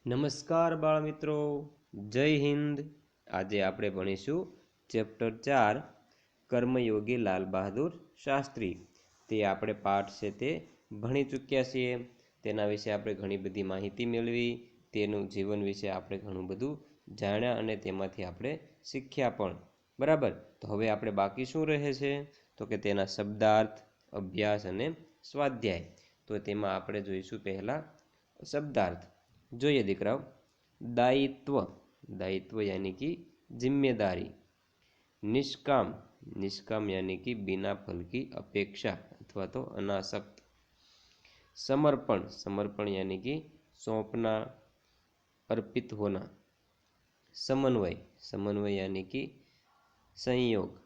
નમસ્કાર બાળ મિત્રો, જય હિન્દ। આજે આપણે ભણીશું ચેપ્ટર 4 કર્મયોગી લાલ બહાદુર શાસ્ત્રી। તે આપણે પાઠ છે તે ભણી ચૂક્યા છીએ। તેના વિશે આપણે ઘણી બધી માહિતી મેળવી, તેનું જીવન વિશે આપણે ઘણું બધું જાણ્યા અને તેમાંથી આપણે શીખ્યા પણ, બરાબર। તો હવે આપણે બાકી શું રહે છે તો કે તેના શબ્દાર્થ, અભ્યાસ અને સ્વાધ્યાય। તો તેમાં આપણે જોઈશું પહેલા શબ્દાર્થ। જોઈએ દીકરાઓ, दायित्व, दायित्व यानी कि जिम्मेदारी। निष्काम, निष्काम यानी कि बिना फल की अपेक्षा अथवा तो अनासक्त। समर्पण, समर्पण यानी कि सौंपना, अर्पित होना। समन्वय, समन्वय यानी कि संयोग।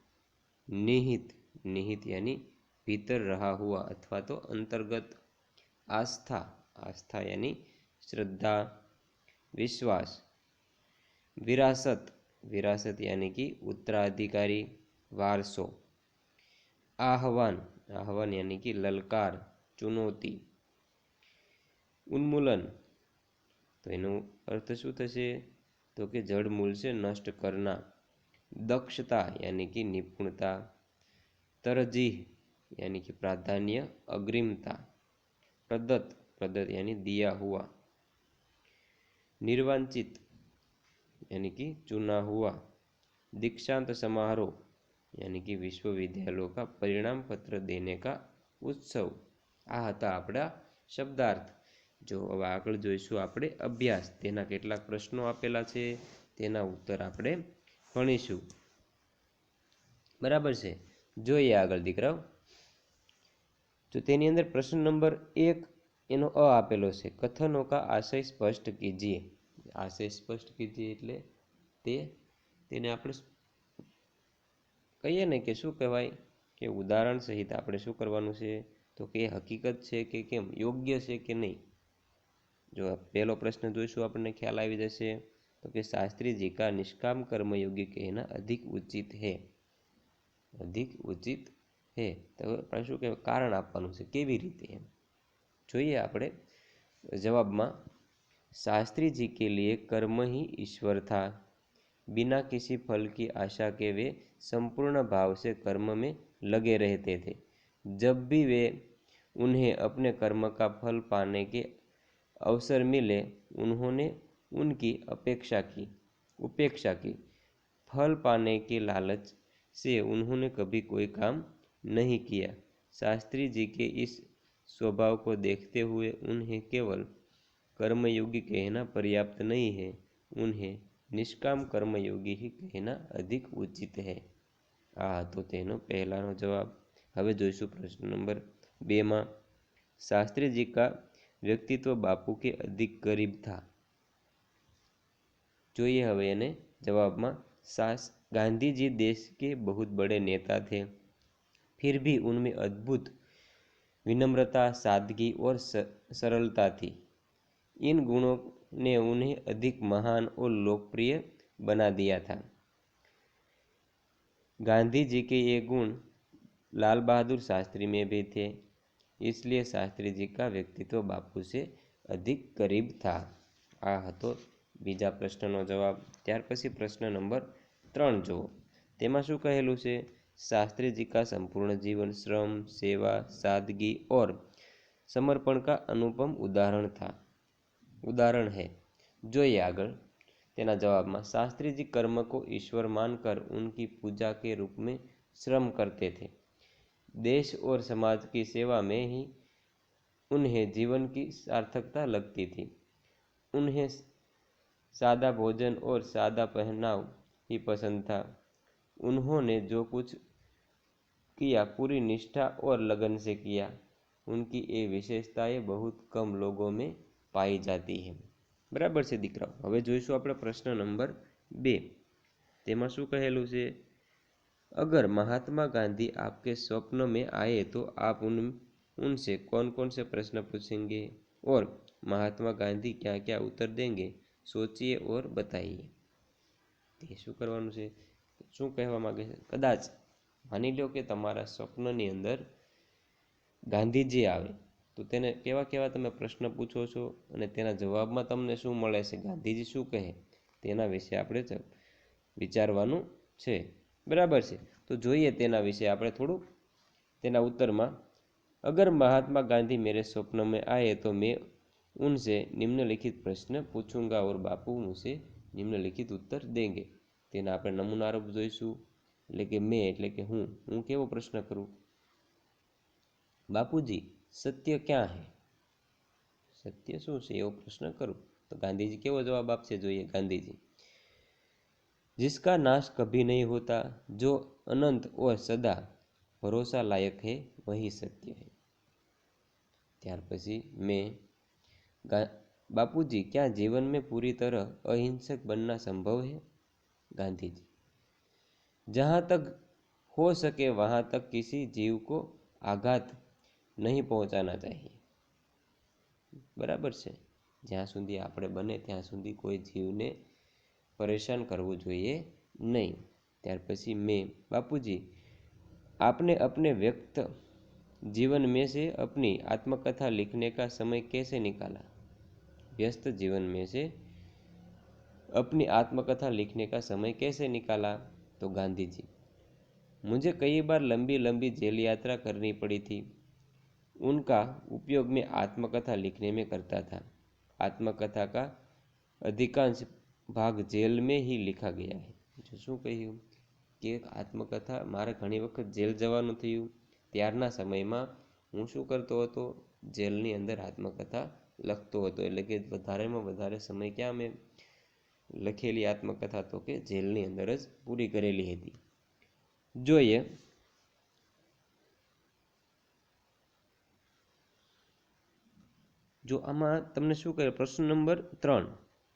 निहित, निहित यानी भीतर रहा हुआ अथवा तो अंतर्गत। आस्था, आस्था यानी श्रद्धा, विश्वास। विरासत, विरासत यानी कि उत्तराधिकारी, वारसो। आह्वान, आह्वान यानी कि ललकार, चुनौती। उन्मूलन, तो एनो अर्थ शू थशे तो कि जड़मूल से नष्ट करना। दक्षता यानी कि निपुणता। तरजीह यानी कि प्राधान्य, अग्रिमता। प्रदत्त, प्रदत्त यानी दिया हुआ। निर्वांचित यानी कि चुना हुआ। दीक्षांत समारोह यानी कि विश्वविद्यालयों का परिणाम पत्र देने का उत्सव। आ हता आपड़ा शब्दार्थ। जो हवे आगळ जोईशुं आपणे अभ्यास। तेना केटलाक प्रश्नो आपेला छे, तेना उत्तर आपणे भणीशुं, बराबर छे। जोईए आगळ दीकराओ। तो तेनी अंदर प्रश्न नंबर 1 एनो अ आपेलो छे। कथनों का आशय स्पष्ट कीजिए। आशय स्पष्ट कीजिए एटले तेने आपणे कहीए ने के शुं कहेवाय के उदाहरण सहित आपणे शुं करवानुं छे तो के हकीकत छे के केम, योग्य छे के नहीं। जो पहलो प्रश्न जोईशुं आपणे ख्याल आवी जशे तो कि शास्त्री जी का निष्काम कर्मयोगी कहना अधिक उचित है। अधिक उचित है तो આપણે શું કે કારણ આપવાનું છે, કેવી રીતે એમ જોઈએ આપણે જવાબમાં। शास्त्री जी के लिए कर्म ही ईश्वर था। बिना किसी फल की आशा के वे संपूर्ण भाव से कर्म में लगे रहते थे। जब भी वे उन्हें अपने कर्म का फल पाने के अवसर मिले, उन्होंने उनकी उपेक्षा की। फल पाने के लालच से उन्होंने कभी कोई काम नहीं किया। शास्त्री जी के इस स्वभाव को देखते हुए उन्हें केवल कर्मयोगी कहना पर्याप्त नहीं है, उन्हें निष्काम कर्मयोगी ही कहना अधिक उचित है। आ तो तेनो पहलानो जवाब। हवे जोईशुं प्रश्न नंबर 2 में। शास्त्री जी का व्यक्तित्व बापू के अधिक करीब था। जोईए हवे एने जवाब में। गांधी जी देश के बहुत बड़े नेता थे, फिर भी उनमें अद्भुत विनम्रता, सादगी और सरलता थी। इन गुणों ने उन्हें अधिक महान और लोकप्रिय बना दिया था। गांधी जी के ये गुण लाल बहादुर शास्त्री में भी थे, इसलिए शास्त्री जी का व्यक्तित्व बापू से अधिक करीब था। आ हतो बीजा प्रश्ननो जवाब। त्यार पछी प्रश्न नंबर 3 जो तेमां शुं कहेलुं छे। शास्त्री जी का संपूर्ण जीवन श्रम, सेवा, सादगी और समर्पण का अनुपम उदाहरण है। जोईए आगळ तेना जवाब में। शास्त्री जी कर्म को ईश्वर मानकर उनकी पूजा के रूप में श्रम करते थे। देश और समाज की सेवा में ही उन्हें जीवन की सार्थकता लगती थी। उन्हें सादा भोजन और सादा पहनाव ही पसंद था। उन्होंने जो कुछ किया पूरी निष्ठा और लगन से किया। उनकी ये विशेषताएं बहुत कम लोगों में पाई जाती है। बराबर से दीकराओ। हवे जोईशुं आपणे प्रश्न नंबर 2। तेमां शुं कहेलुं छे। अगर महात्मा गांधी आपके स्वप्न में आए तो आप उनसे कौन कौन से प्रश्न पूछेंगे और महात्मा गांधी क्या क्या उत्तर देंगे, सोचिए और बताइए। ते शुं करवानुं छे, शुं कहेवा मांगे छे। कदाच मानी लो कि तमारा स्वप्ननी अंदर गांधीजी आवे તો તેને કેવા કેવા તમે પ્રશ્ન પૂછો છો અને તેના જવાબમાં તમને શું મળે છે, ગાંધીજી શું કહે, તેના વિશે આપણે વિચારવાનું છે। બરાબર છે, તો જોઈએ તેના વિશે આપણે થોડું। તેના उत्तરમાં अगर महात्मा गांधी मेरे स्वप्न में आए तो मैं उनसे निम्नलिखित प्रश्न पूछूंगा और बापू मुझे निम्नलिखित उत्तर देंगे। तेना આપણે નમૂનારૂપ જોઈશું। એટલે કે मैं એટલે કે હું કેવો પ્રશ્ન કરું, બાપુજી સત્ય ક્યાં है, સત્ય શું છે એવો પ્રશ્ન કરું। તો ગાંધીજી કેવો જવાબ આપશે જોઈએ। ગાંધીજી जिसका नाश कभी नहीं होता, जो अनंत और सदा भरोसा लायक है, वही सत्य है। त्यार पछी मैं बापूजी क्या जीवन में पूरी तरह अहिंसक बनना संभव है, गांधी जी जहाँ तक हो सके वहाँ तक किसी जीव को आघात नहीं पहुँचाना चाहिए। बराबर से ज्यां सुधी आपणे बने त्यां सुधी कोई जीव ने परेशान करवू जोईए नहीं। त्यार पछी मैं बापूजी आपने अपने व्यक्त जीवन में से अपनी आत्मकथा लिखने का समय कैसे निकाला, व्यस्त जीवन में से अपनी आत्मकथा लिखने का समय कैसे निकाला। तो गांधी जी मुझे कई बार लंबी लंबी जेल यात्रा करनी पड़ी थी, उनका उपयोग मैं आत्मकथा लिखने में करता था। आत्मकथा का अधिकांश भाग जेल में ही लिखा गया है। जो शू कहूँ कि आत्मकथा मारे घणी वखत जेल जवानुं थयुं, त्यारना समयमां हूँ शुं करतो हतो, जेलनी अंदर आत्मकथा लखतो हतो। एटले के वधारेमां वधारे समय क्या मैं लखेली आत्मकथा तो कि जेलनी अंदर ज पूरी करेली हती। जोईए जो आमां तमने शुं कहे प्रश्न नंबर 3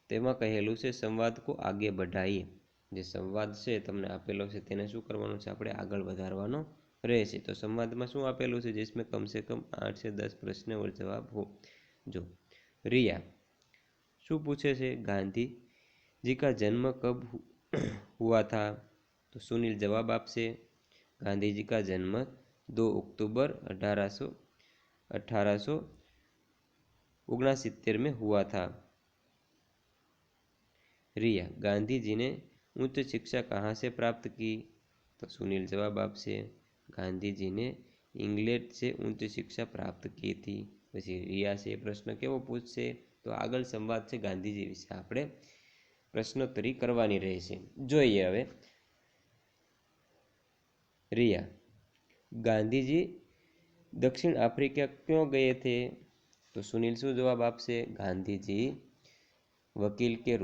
तेमां कहेलुं छे संवाद को आगे बढ़ाइए। जे संवाद छे तमने आपेलो छे तेने शुं करवानुं छे, आपणे आगळ वधारवानो रहेशे। तो संवादमां शुं आपेलुं छे, जिसमें कम से कम 8 से 10 प्रश्न और जवाब हो। जो रिया शुं पूछे छे, गांधी जी का जन्म कब हुआ था। तो सुनील जवाब आपसे, गांधी जी का जन्म 2 अक्टूबर 1869 में हुआ था। रिया गांधी जी ने उच्च शिक्षा कहाँ से प्राप्त की। तो सुनील जवाब आपसे, गांधी जी ने इंग्लैंड से उच्च शिक्षा प्राप्त की थी। पछी रिया से प्रश्न केवो पूछशे, तो आगळ संवाद छे गांधीजी विશે આપણે प्रश्नोत्तरी करवानी रहेशे। जोईए हवे रिया गांधी जी दक्षिण आफ्रिका क्यों गए थे। तो सुनील शू जवाब आपसे, गांधी जी वकील के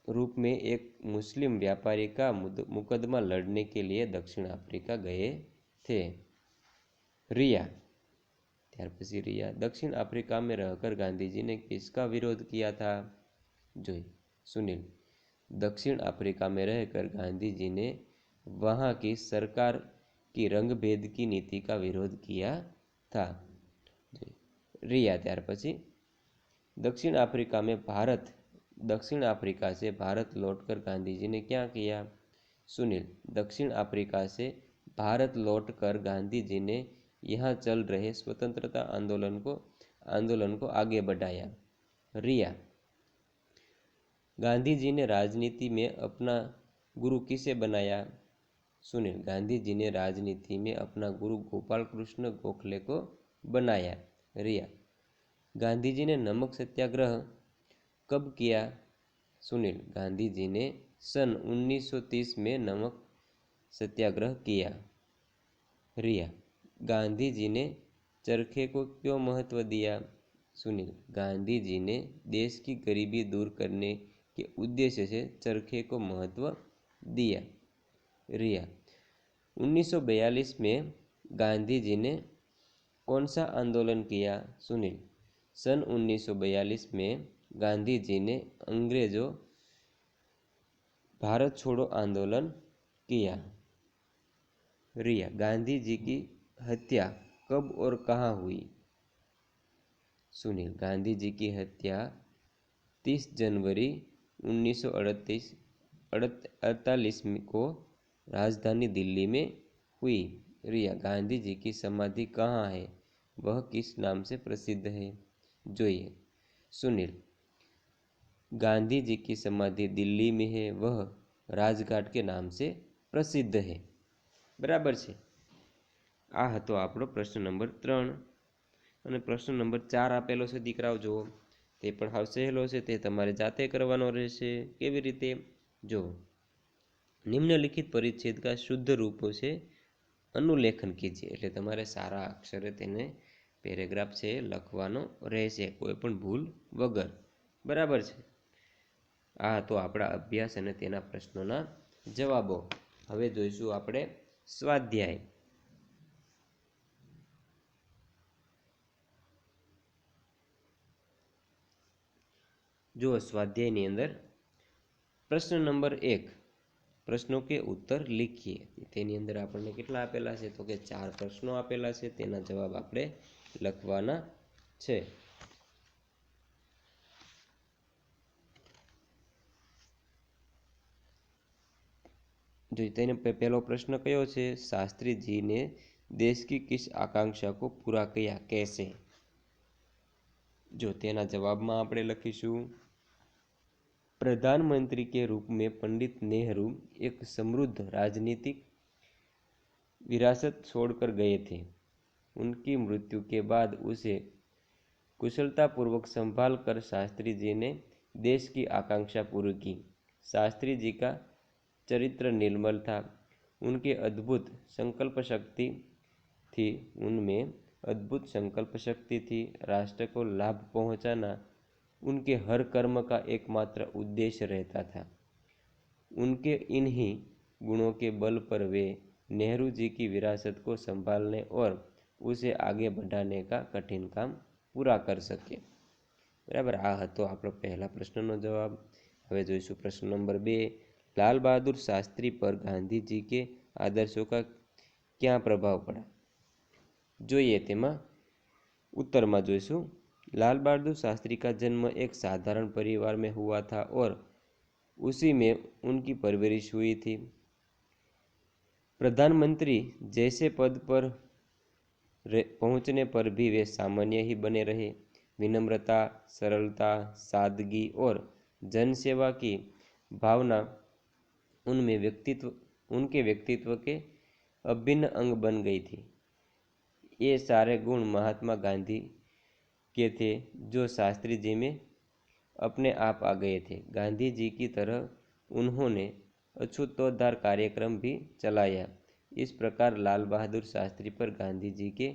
रूप में एक मुस्लिम व्यापारी का मुकदमा लड़ने के लिए दक्षिण अफ्रीका गए थे। रिया त्यार पछी रिया दक्षिण अफ्रीका में रहकर गांधी जी ने किसका विरोध किया था। जोई सुनील दक्षिण अफ्रीका में रहकर गांधी जी ने वहाँ की सरकार की रंग भेद की नीति का विरोध किया था। रिया त्यार पछी दक्षिण अफ्रीका से भारत लौटकर गांधी जी ने क्या किया। सुनील दक्षिण अफ्रीका से भारत लौटकर गांधी जी ने यहाँ चल रहे स्वतंत्रता आंदोलन को आगे बढ़ाया। रिया गांधी जी ने राजनीति में अपना गुरु किसे बनाया। सुनील गांधी जी ने राजनीति में अपना गुरु गोपाल कृष्ण गोखले को बनाया। रिया गांधी जी ने नमक सत्याग्रह कब किया। सुनील गांधी जी ने सन 1930 में नमक सत्याग्रह किया। रिया गांधी जी ने चरखे को क्यों महत्व दिया। सुनील गांधी जी ने देश की गरीबी दूर करने के उद्देश्य से चरखे को महत्व दिया। रिया 1942 में गांधी जी ने कौन सा आंदोलन किया। सुनील सन 1942 में गांधी जी ने अंग्रेजों भारत छोड़ो आंदोलन किया। रिया गांधी जी की हत्या कब और कहाँ हुई। सुनील गांधी जी की हत्या 30 जनवरी 1948 को राजधानी दिल्ली में हुई। रिया गांधी जी की समाधि कहाँ है। वह किस नाम से प्रसिद्ध है? જોઈએ सुनील। गांधी जी की समाधि दिल्ली में है, वह राजघाट के नाम से प्रसिद्ध है। बराबर છે। આ હતો આપણો પ્રશ્ન નંબર 3 અને પ્રશ્ન નંબર 4 આપેલો છે દીકરાઓ જુઓ, તે પણ હાવ સહેલો છે, તે તમારે જાતે કરવાનો રહેશે। કેવી રીતે? જો નિમ્નલિખિત પરિચ્છેદ का शुद्ध रूपों से अनुलेखन कीजिए, એટલે તમારે સારા અક્ષરે તેને પેરેગ્રાફ છે લખવાનો રહેશે, કોઈ પણ ભૂલ વગર। બરાબર છે। આ હતો આપણા અભ્યાસ અને તેના પ્રશ્નોના જવાબો। હવે જોઈશું આપણે સ્વાધ્યાય। જો સ્વાધ્યાયની અંદર પ્રશ્ન નંબર 1 પ્રશ્નો કે ઉત્તર लिखिए। તેની અંદર આપણને કેટલા આપેલા છે? તો કે 4 પ્રશ્નો આપેલા છે, તેના જવાબ આપણે લખવાના છે। जो तेने पहलो प्रश्न कयो छे, शास्त्री जी ने देश की किस आकांक्षा को पूरा किया, कैसे? जो तेना जवाब में आपणे लखीशुं, प्रधानमंत्री के रूप में पंडित नेहरू एक समृद्ध राजनीतिक विरासत छोड़कर गए थे। उनकी मृत्यु के बाद उसे कुशलतापूर्वक संभाल कर शास्त्री जी ने देश की आकांक्षा पूरी की। शास्त्री जी का चरित्र निर्मल था, उनके अद्भुत संकल्प शक्ति थी, राष्ट्र को लाभ पहुंचाना उनके हर कर्म का एकमात्र उद्देश्य रहता था। उनके इन्हीं गुणों के बल पर वे नेहरू जी की विरासत को संभालने और उसे आगे बढ़ाने का कठिन काम पूरा कर सके। बराबर। आ हतो आपणो पहला प्रश्ननो जवाब। हवे जोईशुं प्रश्न नंबर 2, लाल बहादुर शास्त्री पर गांधी जी के आदर्शों का क्या प्रभाव पड़ा? જોઈએ તેમાં उत्तરમાં જોઈશું, लाल बहादुर शास्त्री का जन्म एक साधारण परिवार में हुआ था और उसी में उनकी परवरिश हुई थी। प्रधानमंत्री जैसे पद पर पहुंचने पर भी वे सामान्य ही बने रहे। विनम्रता, सरलता, सादगी और जनसेवा की भावना उनके व्यक्तित्व के अभिन्न अंग बन गई थी। ये सारे गुण महात्मा गांधी के थे, जो शास्त्री जी में अपने आप आ गए थे। गांधी जी की तरह उन्होंने अछूतोद्धार कार्यक्रम भी चलाया। इस प्रकार लाल बहादुर शास्त्री पर गांधी जी के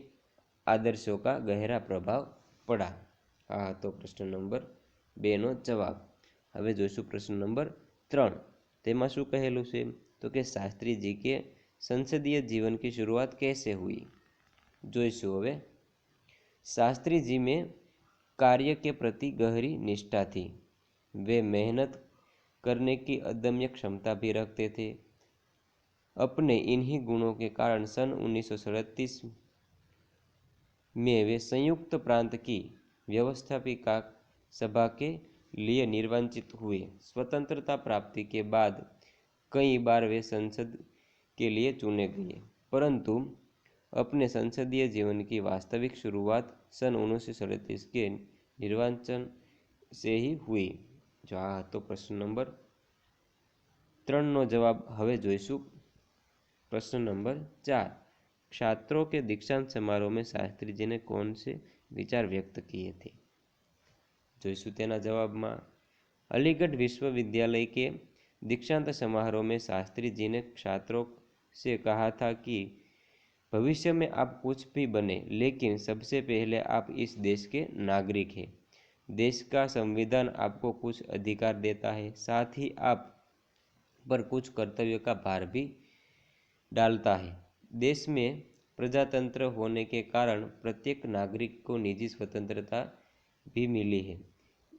आदर्शों का गहरा प्रभाव पड़ा। आ तो प्रश्न नंबर 2 नो जवाब। हवे जोईशुं प्रश्न नंबर 3। तेमां शुं कहेलुं छे? तो कि शास्त्री जी के संसदीय जीवन की शुरुआत कैसे हुई? जोईशुं हवे। शास्त्री जी में कार्य के प्रति गहरी निष्ठा थी। वे मेहनत करने की अदम्य क्षमता भी रखते थे। अपने इन्हीं गुणों के कारण सन 1937 में वे संयुक्त प्रांत की व्यवस्थापिका सभा के लिए निर्वाचित हुए। स्वतंत्रता प्राप्ति के बाद कई बार वे संसद के लिए चुने गए, परंतु अपने संसदीय जीवन की वास्तविक शुरुआत सन 1937 के निर्वाचन से ही हुई। जो आ तो प्रश्न नंबर 3 नो जवाब। हवे जोईशुं प्रश्न नंबर 4। छात्रों के दीक्षांत समारोह में शास्त्री जी ने कौन से विचार व्यक्त किए थे? जोईशुं तेना जवाब में। अलीगढ़ विश्वविद्यालय के दीक्षांत समारोह में शास्त्री जी ने छात्रों से कहा था कि भविष्य में आप कुछ भी बने, लेकिन सबसे पहले आप इस देश के नागरिक हैं। देश का संविधान आपको कुछ अधिकार देता है, साथ ही आप पर कुछ कर्तव्य का भार भी डालता है। देश में प्रजातंत्र होने के कारण प्रत्येक नागरिक को निजी स्वतंत्रता भी मिली है।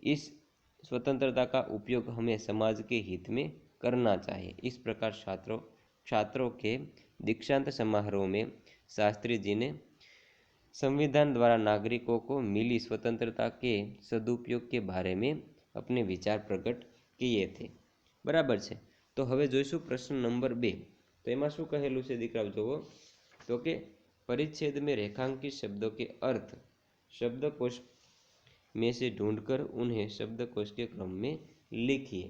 इस स्वतंत्रता का उपयोग हमें समाज के हित में करना चाहिए। इस प्रकार छात्रों के दीक्षांत समारोह में शास्त्री जी ने संविधान द्वारा नागरिकों को मिली स्वतंत्रता के सदुपयोग के बारे में अपने विचार प्रकट किए थे। बराबर है। तो हवे जोईशुं प्रश्न नंबर 2। तो एमां शुं कहेलुं छे दीकराओ? जोवो तो कि परिच्छेद में रेखांकित शब्दों के अर्थ शब्दकोश में से ढूंढकर उन्हें शब्दकोश के क्रम में लिखिए।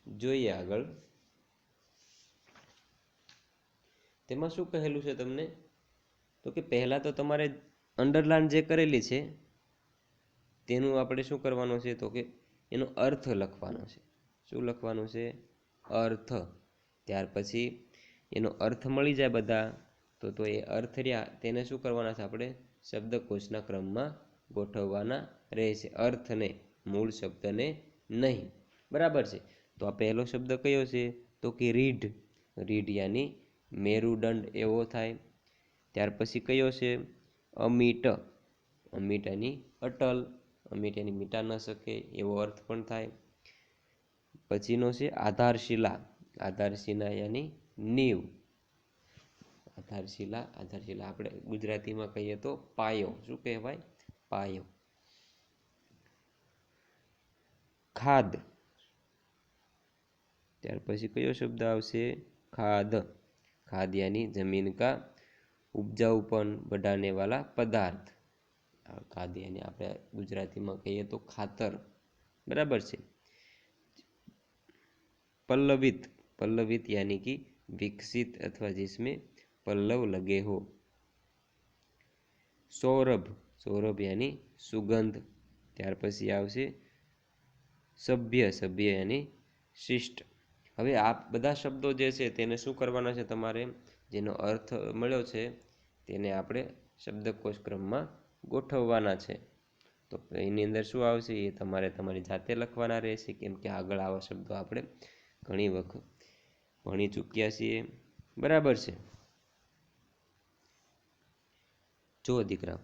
જોઈએ આગળ તેમાં શું કહેલું છે તમને તો કે પહેલા તો તમારે અંડરલાઇન જે કરેલી છે તેનું આપણે શું કરવાનું છે તો કે એનો અર્થ લખવાનો છે। શું લખવાનું છે? અર્થ। ત્યાર પછી એનો અર્થ મળી જાય બધા તો એ અર્થ રહ્યા તેને શું કરવાના છે આપણે શબ્દકોશના ક્રમમાં ગોઠવવાના રહેશે, અર્થને, મૂળ શબ્દને નહીં। બરાબર છે। તો આ પહેલો શબ્દ કયો છે તો કે રીઢ। રીઢ યાની મેરુદંડ એવો થાય। ત્યાર પછી કયો છે અમીટ। અમીટ યાની અટલ, અમીટ યાની મીટા ન શકે એવો અર્થ પણ થાય। પછીનો છે આધારશિલા। આધારશિલા યાની નીવ। આધારશિલા, આધારશિલા આપણે ગુજરાતીમાં કહીએ તો પાયો। શું કહેવાય? પાયો। ખાદ। ત્યાર પછી કયો શબ્દ આવશે? खाद। खाद यानी जमीन का उपजाऊपन बढ़ाने वाला पदार्थ। खाद यानी આપણે ગુજરાતીમાં કહીએ તો ખાતર। બરાબર છે। पल्लवित। पल्लवित यानी कि विकसित अथवा जिसमें पल्लव लगे हो। सौरभ। सौरभ यानी सुगंध। ત્યાર પછી આવશે સભ્ય। સભ્ય यानी શિષ્ટ। હવે આ બધા શબ્દો જે છે તેને શું કરવાના છે તમારે જેનો અર્થ મળ્યો છે તેને આપણે શબ્દકોશ ક્રમમાં ગોઠવવાના છે। તો એની અંદર શું આવશે એ તમારે તમારી જાતે લખવાના રહેશે, કેમ કે આગળ આવા શબ્દો આપણે ઘણી વખત ભણી ચૂક્યા છીએ। બરાબર છે। જો દીકરા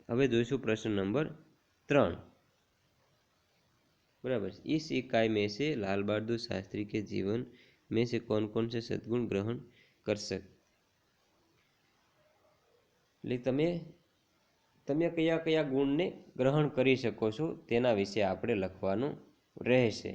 હવે જોઈશું પ્રશ્ન नंबर 3। बराबर। इस इकाई में से लाल बहादुर शास्त्री के जीवन में से कौन कौन से सद्गुण ग्रहण कर सकते? તમે તમે કયા કયા ગુણને ગ્રહણ કરી શકો છો તેના વિશે આપણે લખવાનું રહેશે।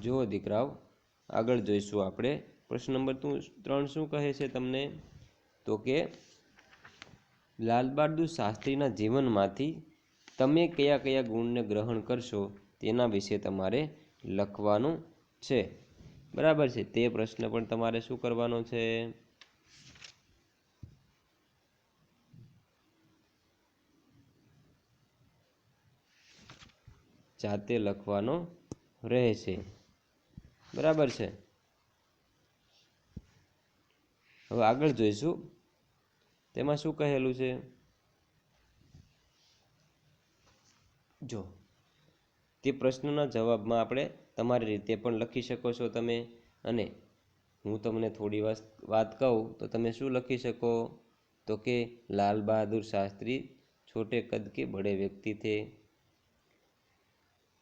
જો દીકરાઓ આગળ જોઈશું આપણે પ્રશ્ન નંબર 3 શું કહે છે તમને તો કે લાલ બહાદુર શાસ્ત્રીના જીવનમાંથી તમે કયા કયા ગુણને ગ્રહણ કરશો તેના વિશે તમારે લખવાનું છે। બરાબર છે। તે પ્રશ્ન પણ તમારે શું કરવાનો છે જાતે લખવાનો રહેશે। બરાબર છે। હવે આગળ જોઈશું તેમાં શું કહેલું છે। જો તે પ્રશ્નના જવાબમાં આપણે તમારી રીતે પણ લખી શકો છો તમે, અને હું તમને થોડી વાત કહું તો તમે શું લખી શકો તો કે लाल बहादुर शास्त्री छोटे कद के बड़े व्यक्ति थे।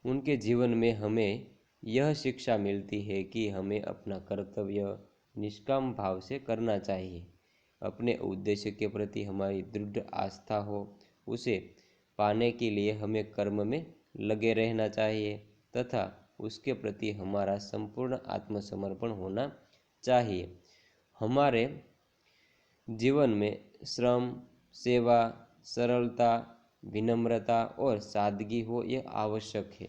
उनके जीवन में हमें यह शिक्षा मिलती है कि हमें अपना कर्तव्य निष्काम भाव से करना चाहिए। अपने उद्देश्य के प्रति हमारी दृढ़ आस्था हो, उसे पाने के लिए हमें कर्म में लगे रहना चाहिए तथा उसके प्रति हमारा संपूर्ण आत्मसमर्पण होना चाहिए। हमारे जीवन में श्रम, सेवा, सरलता, विनम्रता और सादगी हो यह आवश्यक है।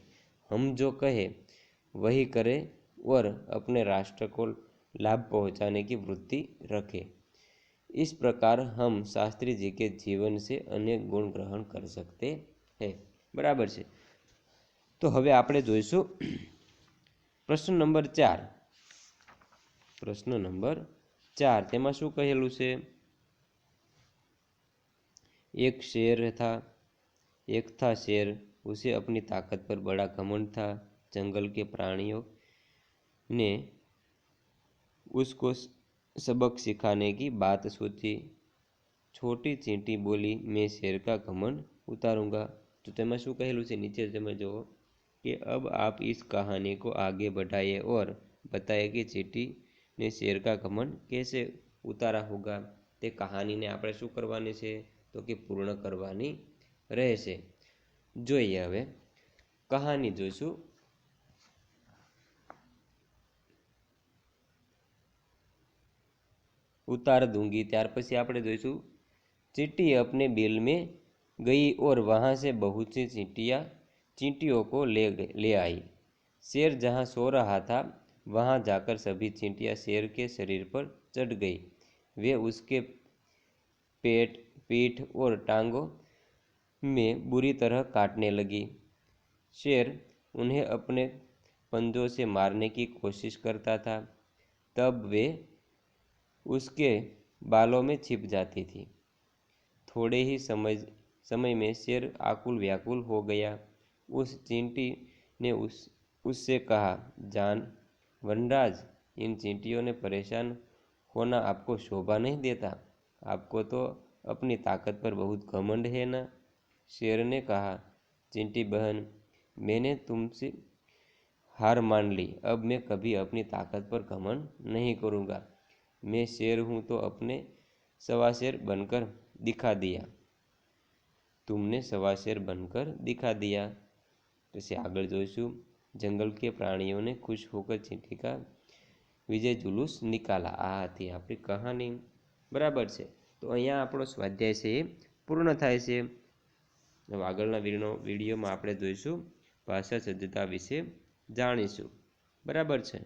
हम जो कहें वही करें और अपने राष्ट्र को लाभ पहुंचाने की वृत्ति रखें। इस प्रकार हम शास्त्री जी के जीवन से अनेक गुण ग्रहण कर सकते हैं। बराबर है। तो हवे आपणे जोईशुं प्रश्न नंबर 4। प्रश्न नंबर 4 तेमां शुं कहेलुं छे? एक शेर था, एक था शेर, उसे अपनी ताकत पर बड़ा घमंड था। जंगल के प्राणियों ने उसको सबक सिखाने की बात सोची। छोटी चींटी बोली, मैं शेर का घमंड उतारूंगा। तो तेमां शुं कहेलुं छे नीचे तमे जोवो कि अब आप इस कहानी को आगे बढ़ाइए और बताइए कि चींटी ने शेर का घमंड कैसे उतारा होगा। તે કહાનીને આપણે શું કરવાની છે તો કે પૂર્ણ કરવાની રહેશે। જોઈએ હવે કહાની જોઈશું। उतार दूंगी ત્યાર પછી આપણે જોઈશું चींटी अपने बिल में गई और वहाँ से बहुत सी चींटियों को ले आई। शेर जहाँ सो रहा था वहाँ जाकर सभी चींटियाँ शेर के शरीर पर चढ़ गई। वे उसके पेट, पीठ और टांगों में बुरी तरह काटने लगी। शेर उन्हें अपने पंजों से मारने की कोशिश करता था, तब वे उसके बालों में छिप जाती थी। थोड़े ही समय में शेर आकुल व्याकुल हो गया। उस चींटी ने उससे कहा, जान वनराज, इन चींटियों ने परेशान होना आपको शोभा नहीं देता। आपको तो अपनी ताकत पर बहुत घमंड है ना। शेर ने कहा, चींटी बहन, मैंने तुमसे हार मान ली। अब मैं कभी अपनी ताकत पर घमंड नहीं करूँगा। मैं शेर हूँ तो अपने सवा शेर बनकर दिखा दिया। तुमने सवा शेर बनकर दिखा दिया। પછી આગળ જોઈશું જંગલ के प्राणियों ने खुश होकर चींटी का विजय जुलूस निकाला। આ હતી આપણી કહાની। બરાબર છે। તો અહીંયા આપણો સ્વાધ્યાય છે એ પૂર્ણ થાય છે। હવે આગળના વિડીયોમાં આપણે જોઈશું ભાષા સજ્જતા વિશે જાણીશું। બરાબર છે।